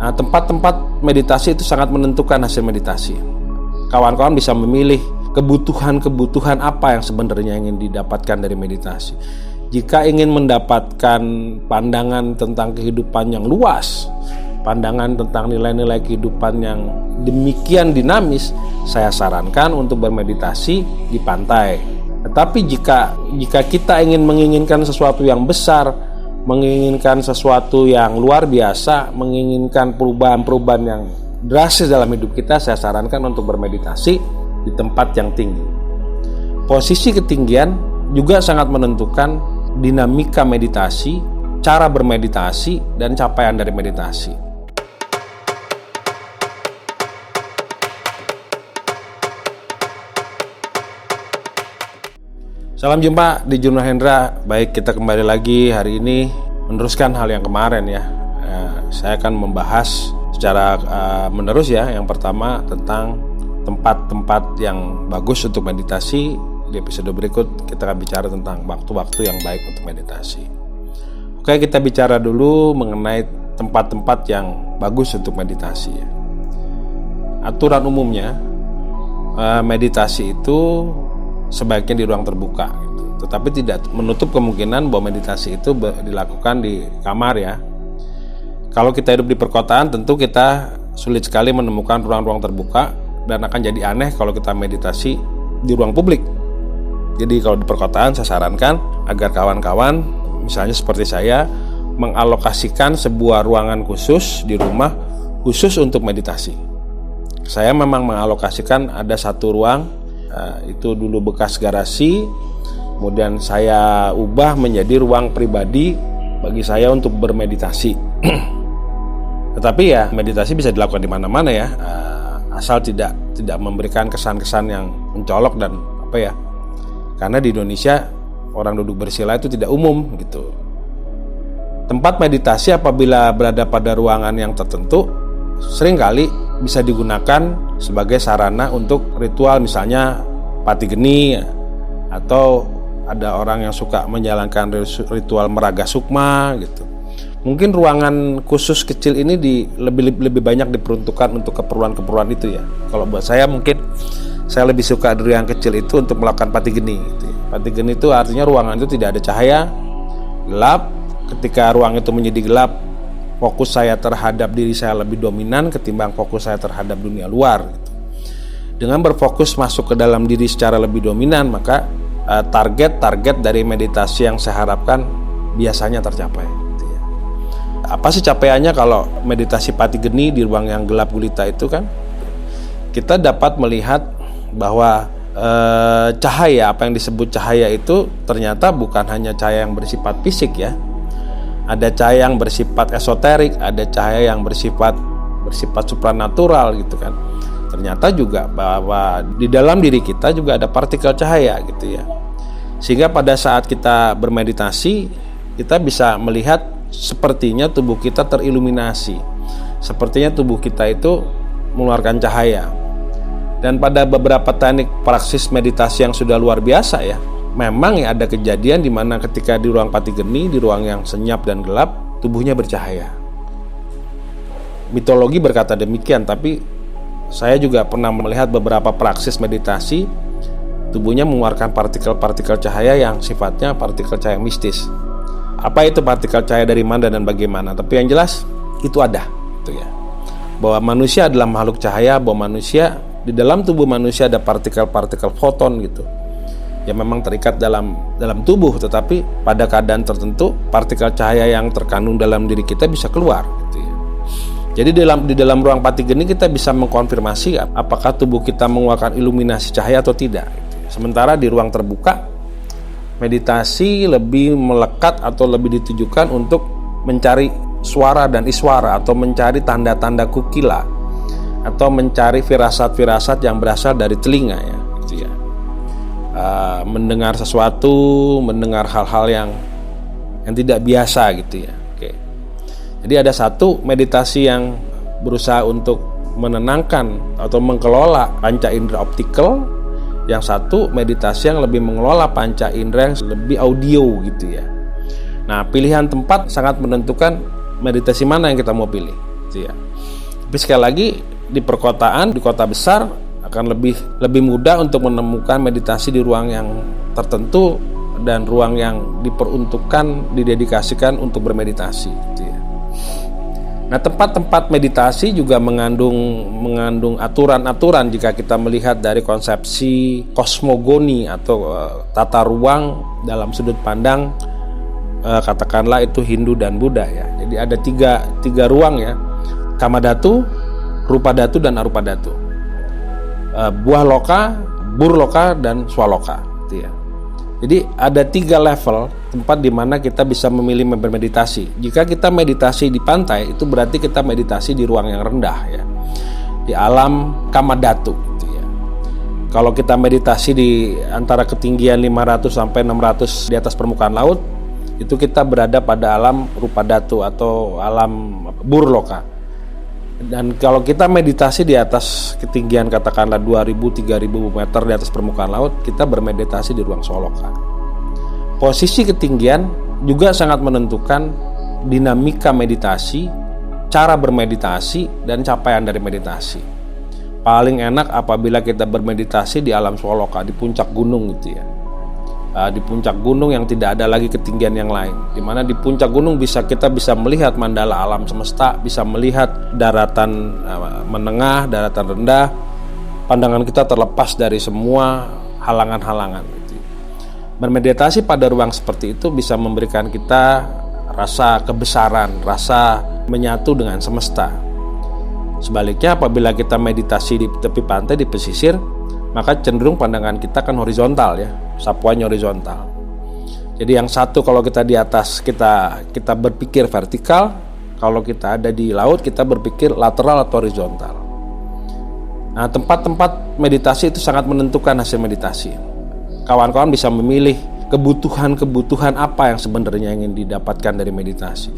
Nah, tempat-tempat meditasi itu sangat menentukan hasil meditasi. Kawan-kawan bisa memilih kebutuhan apa yang sebenarnya ingin didapatkan dari meditasi. Jika ingin mendapatkan pandangan tentang kehidupan yang luas, pandangan tentang nilai-nilai kehidupan yang demikian dinamis, saya sarankan untuk bermeditasi di pantai. Tetapi jika kita menginginkan sesuatu yang besar, menginginkan sesuatu yang luar biasa, menginginkan perubahan-perubahan yang drastis dalam hidup kita, saya sarankan untuk bermeditasi di tempat yang tinggi. Posisi ketinggian juga sangat menentukan dinamika meditasi, cara bermeditasi, dan capaian dari meditasi. Salam jumpa di Jurnal Hendra. Baik, kita kembali lagi hari ini meneruskan hal yang kemarin ya. Saya akan membahas secara menerus ya. Yang pertama tentang tempat-tempat yang bagus untuk meditasi. Di episode berikut kita akan bicara tentang waktu-waktu yang baik untuk meditasi. Oke, kita bicara dulu mengenai tempat-tempat yang bagus untuk meditasi. Aturan umumnya meditasi itu sebaiknya di ruang terbuka gitu. Tetapi tidak menutup kemungkinan bahwa meditasi itu dilakukan di kamar ya. Kalau kita hidup di perkotaan, tentu kita sulit sekali menemukan ruang-ruang terbuka, dan akan jadi aneh kalau kita meditasi di ruang publik. Jadi kalau di perkotaan, saya sarankan agar kawan-kawan, misalnya seperti saya, mengalokasikan sebuah ruangan khusus di rumah khusus untuk meditasi. Saya memang mengalokasikan ada satu ruang, itu dulu bekas garasi, kemudian saya ubah menjadi ruang pribadi bagi saya untuk bermeditasi. Tetapi ya meditasi bisa dilakukan di mana-mana ya, asal tidak memberikan kesan-kesan yang mencolok dan karena di Indonesia orang duduk bersila itu tidak umum gitu. Tempat meditasi apabila berada pada ruangan yang tertentu seringkali bisa digunakan sebagai sarana untuk ritual, misalnya pati geni, atau ada orang yang suka menjalankan ritual meraga sukma gitu. Mungkin ruangan khusus kecil ini lebih banyak diperuntukkan untuk keperluan itu ya. Kalau buat saya mungkin saya lebih suka dari yang kecil itu untuk melakukan pati geni gitu ya. Pati geni itu artinya ruangan itu tidak ada cahaya, gelap. Ketika ruang itu menjadi gelap, fokus saya terhadap diri saya lebih dominan ketimbang fokus saya terhadap dunia luar gitu. Dengan berfokus masuk ke dalam diri secara lebih dominan, maka target dari meditasi yang saya harapkan biasanya tercapai gitu ya. Apa sih capaiannya kalau meditasi pati geni di ruang yang gelap gulita itu kan? Kita dapat melihat bahwa cahaya, apa yang disebut cahaya itu ternyata bukan hanya cahaya yang bersifat fisik ya. Ada cahaya yang bersifat esoterik, ada cahaya yang bersifat supranatural gitu kan. Ternyata juga bahwa di dalam diri kita juga ada partikel cahaya gitu ya. Sehingga pada saat kita bermeditasi, kita bisa melihat sepertinya tubuh kita teriluminasi. Sepertinya tubuh kita itu mengeluarkan cahaya. Dan pada beberapa teknik praksis meditasi yang sudah luar biasa ya, memang ya ada kejadian di mana ketika di ruang pati geni, di ruang yang senyap dan gelap, tubuhnya bercahaya. Mitologi berkata demikian, tapi saya juga pernah melihat beberapa praksis meditasi, tubuhnya mengeluarkan partikel-partikel cahaya yang sifatnya partikel cahaya mistis. Apa itu partikel cahaya, dari mana dan bagaimana? Tapi yang jelas itu ada, gitu ya. Bahwa manusia adalah makhluk cahaya, bahwa manusia di dalam tubuh manusia ada partikel-partikel foton gitu. Ya memang terikat dalam tubuh, tetapi pada keadaan tertentu partikel cahaya yang terkandung dalam diri kita bisa keluar gitu ya. Jadi di dalam ruang pati geni kita bisa mengkonfirmasi apakah tubuh kita mengeluarkan iluminasi cahaya atau tidak gitu ya. Sementara di ruang terbuka, meditasi lebih melekat atau lebih ditujukan untuk mencari suara dan iswara, atau mencari tanda-tanda kukila, atau mencari firasat-firasat yang berasal dari telinga ya gitu ya. Mendengar sesuatu, mendengar hal-hal yang tidak biasa gitu ya. Oke. Jadi ada satu meditasi yang berusaha untuk menenangkan atau mengelola panca indera optical, yang satu meditasi yang lebih mengelola panca indera yang lebih audio gitu ya. Nah, pilihan tempat sangat menentukan meditasi mana yang kita mau pilih. gitu ya. Tapi sekali lagi di perkotaan, di kota besar akan lebih mudah untuk menemukan meditasi di ruang yang tertentu dan ruang yang diperuntukkan, didedikasikan untuk bermeditasi gitu ya. Nah, tempat-tempat meditasi juga mengandung aturan-aturan jika kita melihat dari konsepsi kosmogoni atau tata ruang dalam sudut pandang katakanlah itu Hindu dan Buddha ya. Jadi ada tiga ruang ya. Kamadhatu, Rupadhatu dan Arupadhatu. Buah loka, burloka dan swaloka gitu ya. Jadi ada 3 level tempat di mana kita bisa memilih bermeditasi. Jika kita meditasi di pantai, itu berarti kita meditasi di ruang yang rendah ya, di alam Kamadhatu gitu ya. Kalau kita meditasi di antara ketinggian 500 sampai 600 di atas permukaan laut, itu kita berada pada alam Rupadhatu atau alam burloka. Dan kalau kita meditasi di atas ketinggian katakanlah 2000-3000 meter di atas permukaan laut, kita bermeditasi di ruang swaloka. Posisi ketinggian juga sangat menentukan dinamika meditasi, cara bermeditasi, dan capaian dari meditasi. Paling enak apabila kita bermeditasi di alam swaloka, di puncak gunung gitu ya. Di puncak gunung yang tidak ada lagi ketinggian yang lain, di mana di puncak gunung kita bisa melihat mandala alam semesta, bisa melihat daratan menengah, daratan rendah. Pandangan kita terlepas dari semua halangan-halangan gitu. Bermeditasi pada ruang seperti itu bisa memberikan kita rasa kebesaran, rasa menyatu dengan semesta. Sebaliknya apabila kita meditasi di tepi pantai, di pesisir, maka cenderung pandangan kita kan horizontal ya, sapuannya horizontal. Jadi yang satu kalau kita di atas kita berpikir vertikal, kalau kita ada di laut kita berpikir lateral atau horizontal. Nah, tempat-tempat meditasi itu sangat menentukan hasil meditasi. Kawan-kawan bisa memilih kebutuhan apa yang sebenarnya ingin didapatkan dari meditasi.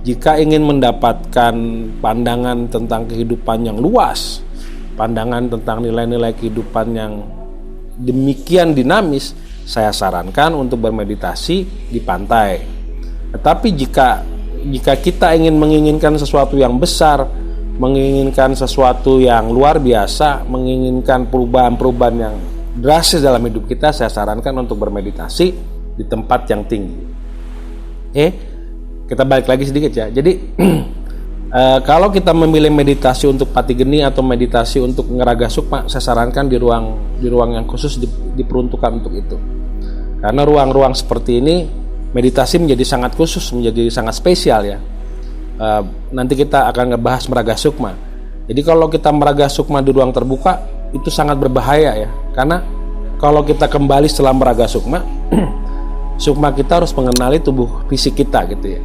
Jika ingin mendapatkan pandangan tentang kehidupan yang luas, pandangan tentang nilai-nilai kehidupan yang demikian dinamis, saya sarankan untuk bermeditasi di pantai. Tetapi jika kita menginginkan sesuatu yang besar, menginginkan sesuatu yang luar biasa, menginginkan perubahan-perubahan yang drastis dalam hidup kita, saya sarankan untuk bermeditasi di tempat yang tinggi. Kita balik lagi sedikit ya. Jadi kalau kita memilih meditasi untuk pati geni atau meditasi untuk ngeraga sukma, saya sarankan di ruang yang khusus diperuntukkan untuk itu. Karena ruang-ruang seperti ini meditasi menjadi sangat khusus, menjadi sangat spesial ya. Nanti kita akan ngebahas meraga sukma. Jadi kalau kita meraga sukma di ruang terbuka itu sangat berbahaya ya. Karena kalau kita kembali setelah meraga sukma, sukma kita harus mengenali tubuh fisik kita gitu ya.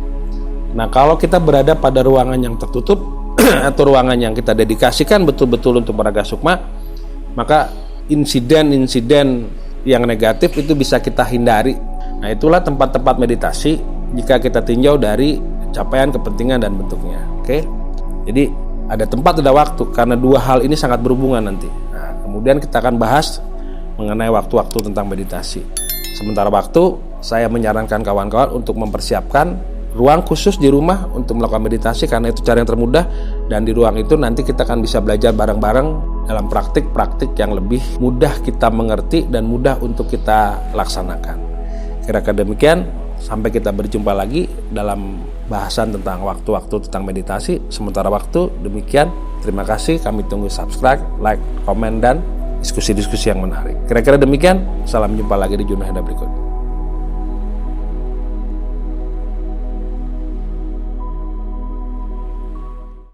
Nah, kalau kita berada pada ruangan yang tertutup atau ruangan yang kita dedikasikan betul-betul untuk meraga sukma, maka insiden-insiden yang negatif itu bisa kita hindari. Nah, itulah tempat-tempat meditasi jika kita tinjau dari capaian, kepentingan, dan bentuknya. Oke? Jadi ada tempat, ada waktu, karena dua hal ini sangat berhubungan nanti. Nah, kemudian kita akan bahas mengenai waktu-waktu tentang meditasi. Sementara waktu, saya menyarankan kawan-kawan untuk mempersiapkan ruang khusus di rumah untuk melakukan meditasi, karena itu cara yang termudah, dan di ruang itu nanti kita akan bisa belajar bareng-bareng dalam praktik-praktik yang lebih mudah kita mengerti dan mudah untuk kita laksanakan. Kira-kira demikian, sampai kita berjumpa lagi dalam bahasan tentang waktu-waktu tentang meditasi. Sementara waktu, demikian. Terima kasih, kami tunggu subscribe, like, komen, dan diskusi-diskusi yang menarik. Kira-kira demikian, salam jumpa lagi di Jurnal Hendra berikut.